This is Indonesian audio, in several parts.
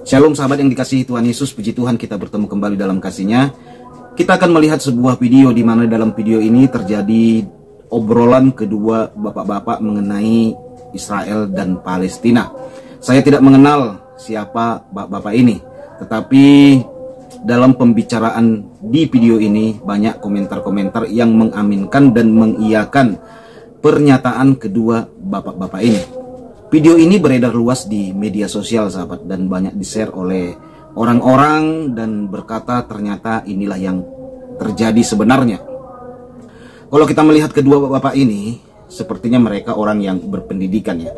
Shalom sahabat yang dikasihi Tuhan Yesus, puji Tuhan kita bertemu kembali dalam kasih-Nya. Kita akan melihat sebuah video di mana dalam video ini terjadi obrolan kedua bapak-bapak mengenai Israel dan Palestina. Saya tidak mengenal siapa bapak-bapak ini, tetapi dalam pembicaraan di video ini banyak komentar-komentar yang mengaminkan dan mengiyakan pernyataan kedua bapak-bapak ini. Video ini beredar luas di media sosial sahabat dan banyak di-share oleh orang-orang dan berkata ternyata inilah yang terjadi sebenarnya. Kalau kita melihat kedua bapak ini, sepertinya mereka orang yang berpendidikan ya.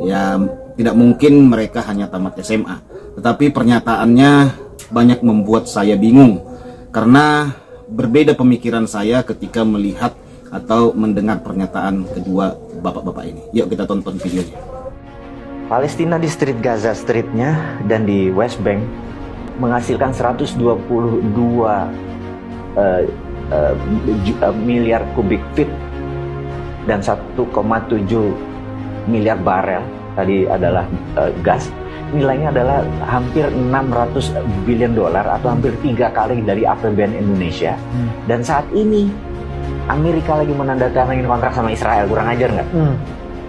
Ya tidak mungkin mereka hanya tamat SMA, tetapi pernyataannya banyak membuat saya bingung karena berbeda pemikiran saya ketika melihat atau mendengar pernyataan kedua bapak-bapak ini. Yuk kita tonton videonya. Palestina di Street Gaza Streetnya dan di West Bank menghasilkan 122 miliar kubik feet dan 1,7 miliar barel tadi adalah gas. Nilainya adalah hampir 600 billion dolar atau hampir 3 kali dari APBN Indonesia. Dan saat ini Amerika lagi menandatangani kontrak sama Israel, kurang ajar nggak?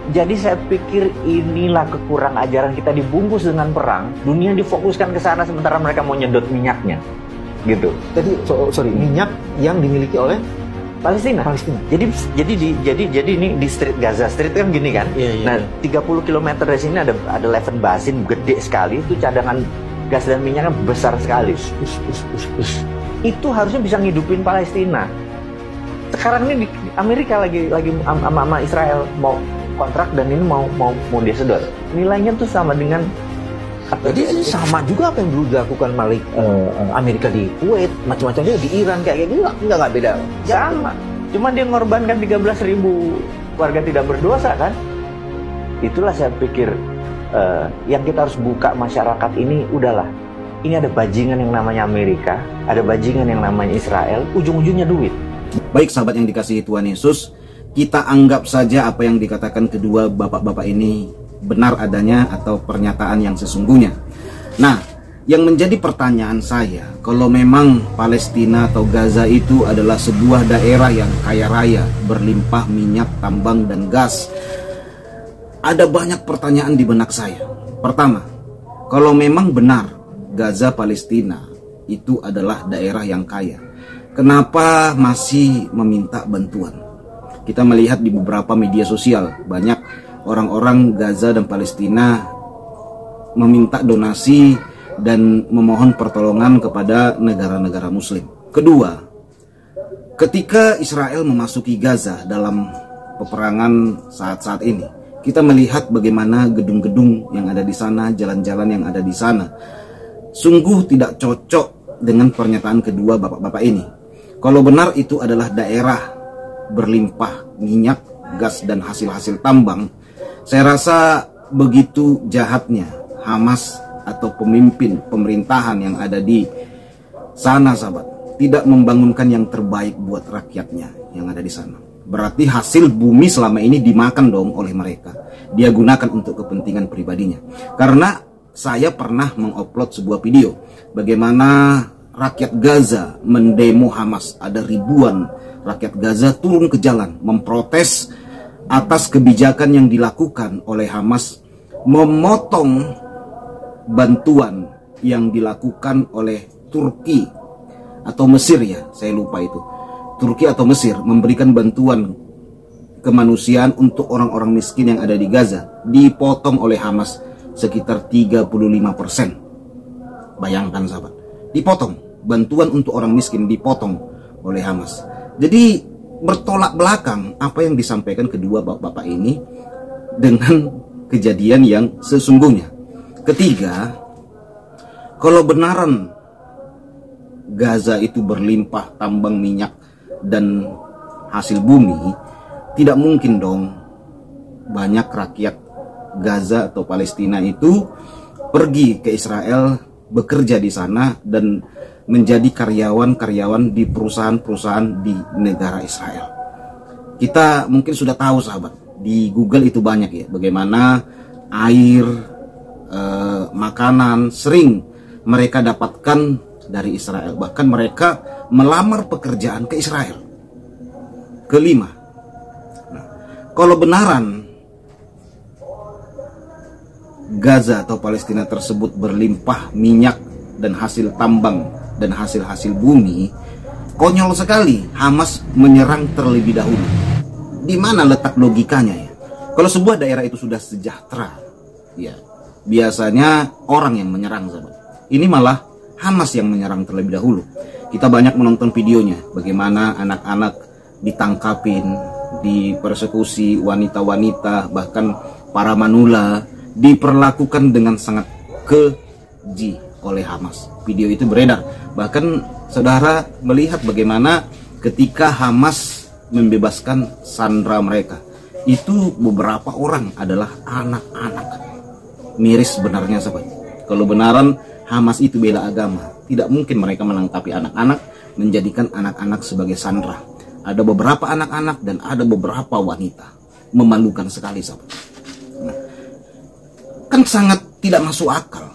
Jadi saya pikir inilah kekurang ajaran kita, dibungkus dengan perang, dunia difokuskan ke sana sementara mereka mau nyedot minyaknya, gitu. Jadi minyak yang dimiliki oleh Palestina. Jadi ini di Street Gaza Street kan gini kan. Nah, 30 km dari sini ada Leven Basin gede sekali, itu cadangan gas dan minyaknya besar sekali. Itu harusnya bisa ngidupin Palestina. Sekarang ini Amerika lagi sama Israel mau kontrak dan ini mau dia sedot. Nilainya tuh sama dengan jadi sama juga apa yang dulu dilakukan Amerika di Kuwait, macam-macamnya di Iran kayak gitu, nggak beda. Sama. Cuma dia mengorbankan 13.000 warga tidak berdosa kan. Itulah saya pikir yang kita harus buka masyarakat ini, udahlah. Ini ada bajingan yang namanya Amerika, ada bajingan yang namanya Israel, ujung-ujungnya duit. Baik sahabat yang dikasihi Tuhan Yesus, kita anggap saja apa yang dikatakan kedua bapak-bapak ini benar adanya atau pernyataan yang sesungguhnya. Nah, yang menjadi pertanyaan saya, kalau memang Palestina atau Gaza itu adalah sebuah daerah yang kaya raya, berlimpah minyak, tambang, dan gas, ada banyak pertanyaan di benak saya. Pertama, kalau memang benar Gaza Palestina itu adalah daerah yang kaya, kenapa masih meminta bantuan? Kita melihat di beberapa media sosial banyak orang-orang Gaza dan Palestina meminta donasi dan memohon pertolongan kepada negara-negara Muslim. Kedua, ketika Israel memasuki Gaza dalam peperangan saat-saat ini, kita melihat bagaimana gedung-gedung yang ada di sana, jalan-jalan yang ada di sana, sungguh tidak cocok dengan pernyataan kedua bapak-bapak ini. Kalau benar itu adalah daerah berlimpah minyak, gas, dan hasil-hasil tambang, saya rasa begitu jahatnya Hamas atau pemimpin pemerintahan yang ada di sana sahabat, tidak membangunkan yang terbaik buat rakyatnya yang ada di sana. Berarti hasil bumi selama ini dimakan dong oleh mereka, dia gunakan untuk kepentingan pribadinya. Karena saya pernah mengupload sebuah video bagaimana rakyat Gaza mendemo Hamas. Ada ribuan rakyat Gaza turun ke jalan memprotes atas kebijakan yang dilakukan oleh Hamas, memotong bantuan yang dilakukan oleh Turki atau Mesir ya, saya lupa itu. Turki atau Mesir memberikan bantuan kemanusiaan untuk orang-orang miskin yang ada di Gaza, dipotong oleh Hamas sekitar 35%. Bayangkan sahabat, dipotong bantuan untuk orang miskin, dipotong oleh Hamas. Jadi bertolak belakang apa yang disampaikan kedua bapak-bapak ini dengan kejadian yang sesungguhnya. Ketiga, kalau benaran Gaza itu berlimpah tambang minyak dan hasil bumi, tidak mungkin dong banyak rakyat Gaza atau Palestina itu pergi ke Israel, bekerja di sana dan menjadi karyawan-karyawan di perusahaan-perusahaan di negara Israel. Kita mungkin sudah tahu sahabat, di Google itu banyak ya, bagaimana air makanan sering mereka dapatkan dari Israel. Bahkan mereka melamar pekerjaan ke Israel. Kelima, nah, kalau benaran Gaza atau Palestina tersebut berlimpah minyak dan hasil tambang dan hasil-hasil bumi, konyol sekali Hamas menyerang terlebih dahulu. Di mana letak logikanya ya? Kalau sebuah daerah itu sudah sejahtera, ya biasanya orang yang menyerang, sahabat. Ini malah Hamas yang menyerang terlebih dahulu. Kita banyak menonton videonya, bagaimana anak-anak ditangkapin, dipersekusi, wanita-wanita, bahkan para manula diperlakukan dengan sangat keji oleh Hamas. Video itu beredar. Bahkan saudara melihat bagaimana ketika Hamas membebaskan sandera mereka, itu beberapa orang adalah anak-anak. Miris sebenarnya, sahabat. Kalau benaran Hamas itu bela agama, tidak mungkin mereka menangkapi anak-anak, menjadikan anak-anak sebagai sandera. Ada beberapa anak-anak dan ada beberapa wanita. Memalukan sekali, sahabat. Nah, kan sangat tidak masuk akal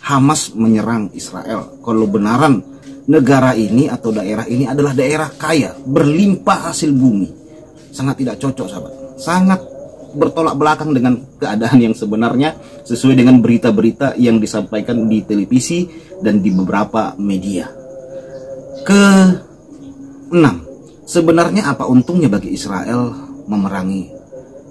Hamas menyerang Israel kalau benaran negara ini atau daerah ini adalah daerah kaya, berlimpah hasil bumi. Sangat tidak cocok, sahabat. Sangat bertolak belakang dengan keadaan yang sebenarnya, sesuai dengan berita-berita yang disampaikan di televisi dan di beberapa media. Keenam, sebenarnya apa untungnya bagi Israel memerangi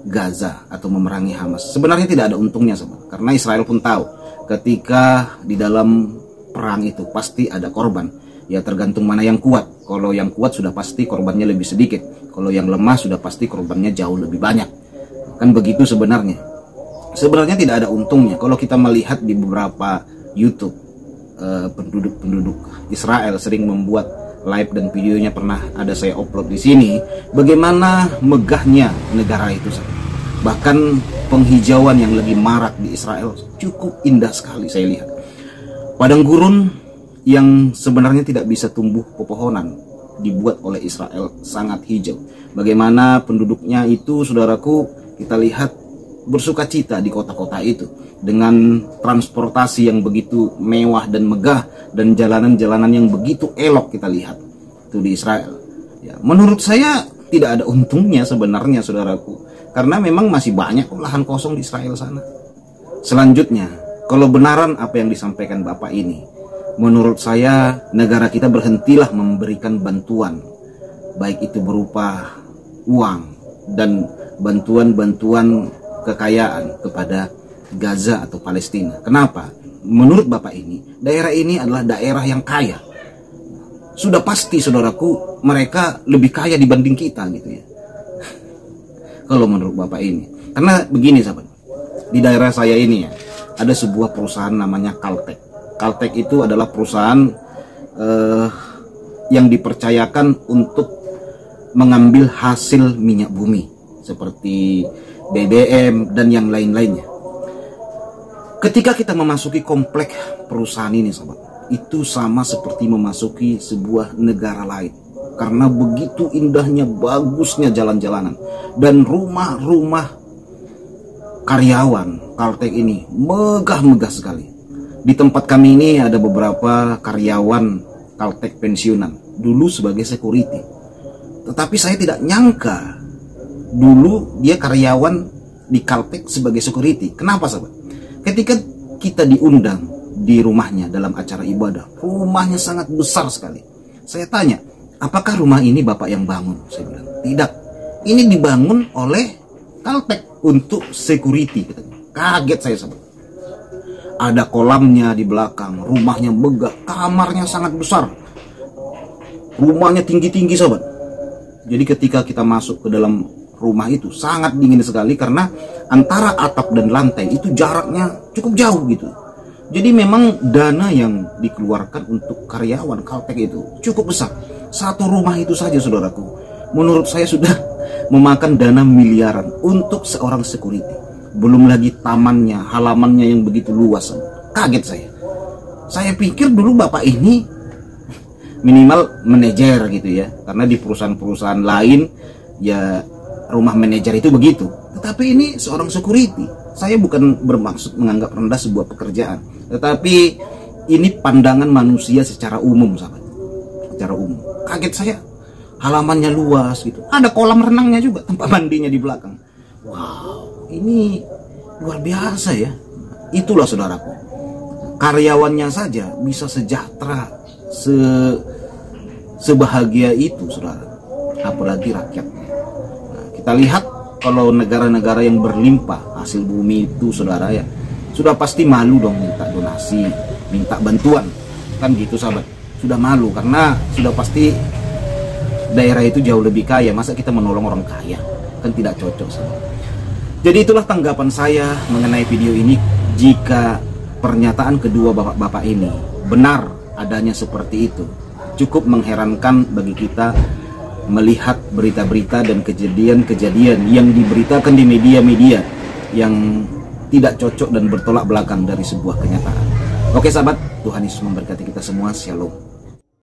Gaza atau memerangi Hamas? Sebenarnya tidak ada untungnya, sahabat. Karena Israel pun tahu ketika di dalam perang itu pasti ada korban. Ya tergantung mana yang kuat. Kalau yang kuat sudah pasti korbannya lebih sedikit. Kalau yang lemah sudah pasti korbannya jauh lebih banyak. Kan begitu sebenarnya. Sebenarnya tidak ada untungnya. Kalau kita melihat di beberapa YouTube, penduduk Israel sering membuat live dan videonya, pernah ada saya upload di sini. Bagaimana megahnya negara itu. Bahkan penghijauan yang lagi marak di Israel cukup indah sekali saya lihat. Padang gurun yang sebenarnya tidak bisa tumbuh pepohonan dibuat oleh Israel sangat hijau. Bagaimana penduduknya itu, saudaraku, kita lihat bersukacita di kota-kota itu dengan transportasi yang begitu mewah dan megah dan jalanan-jalanan yang begitu elok kita lihat itu di Israel. Ya, menurut saya tidak ada untungnya sebenarnya, saudaraku, karena memang masih banyak lahan kosong di Israel sana. Selanjutnya, kalau benaran apa yang disampaikan Bapak ini, menurut saya negara kita berhentilah memberikan bantuan, baik itu berupa uang dan bantuan-bantuan kekayaan kepada Gaza atau Palestina. Kenapa? Menurut Bapak ini, daerah ini adalah daerah yang kaya. Sudah pasti, saudaraku, mereka lebih kaya dibanding kita gitu ya. Kalau menurut Bapak ini. Karena begini, sahabat. Di daerah saya ini ya, ada sebuah perusahaan namanya Caltech. Caltech itu adalah perusahaan yang dipercayakan untuk mengambil hasil minyak bumi seperti BBM dan yang lain-lainnya. Ketika kita memasuki komplek perusahaan ini, sahabat, itu sama seperti memasuki sebuah negara lain. Karena begitu indahnya, bagusnya jalan-jalanan dan rumah-rumah karyawan Caltech ini megah-megah sekali. Di tempat kami ini ada beberapa karyawan Caltech pensiunan, dulu sebagai security. Tetapi saya tidak nyangka dulu dia karyawan di Caltech sebagai security. Kenapa, sahabat? Ketika kita diundang di rumahnya dalam acara ibadah, rumahnya sangat besar sekali. Saya tanya, apakah rumah ini Bapak yang bangun? Saya bilang, tidak. Ini dibangun oleh Caltech untuk security. Kaget saya, sahabat. Ada kolamnya di belakang, rumahnya megah, kamarnya sangat besar, rumahnya tinggi-tinggi, sahabat. Jadi ketika kita masuk ke dalam rumah itu sangat dingin sekali karena antara atap dan lantai itu jaraknya cukup jauh gitu. Jadi memang dana yang dikeluarkan untuk karyawan Caltech itu cukup besar. Satu rumah itu saja, saudaraku, menurut saya sudah memakan dana miliaran untuk seorang security. Belum lagi tamannya, halamannya yang begitu luas. Kaget saya. Saya pikir dulu Bapak ini minimal manajer gitu ya. Karena di perusahaan-perusahaan lain ya rumah manajer itu begitu. Tetapi ini seorang security. Saya bukan bermaksud menganggap rendah sebuah pekerjaan, tetapi ini pandangan manusia secara umum, sahabat. Secara umum. Kaget saya. Halamannya luas gitu. Ada kolam renangnya juga, tempat mandinya di belakang. Wow, ini luar biasa ya. Itulah saudaraku. Karyawannya saja bisa sejahtera, sebahagia itu, saudara. Apalagi rakyatnya. Nah, kita lihat kalau negara-negara yang berlimpah hasil bumi itu, saudara ya, sudah pasti malu dong minta donasi, minta bantuan, kan gitu sahabat. Sudah malu karena sudah pasti daerah itu jauh lebih kaya. Masa kita menolong orang kaya? Kan tidak cocok, sahabat. Jadi itulah tanggapan saya mengenai video ini. Jika pernyataan kedua bapak-bapak ini benar adanya seperti itu, cukup mengherankan bagi kita melihat berita-berita dan kejadian-kejadian yang diberitakan di media-media yang tidak cocok dan bertolak belakang dari sebuah kenyataan. Oke sahabat, Tuhan Yesus memberkati kita semua. Shalom.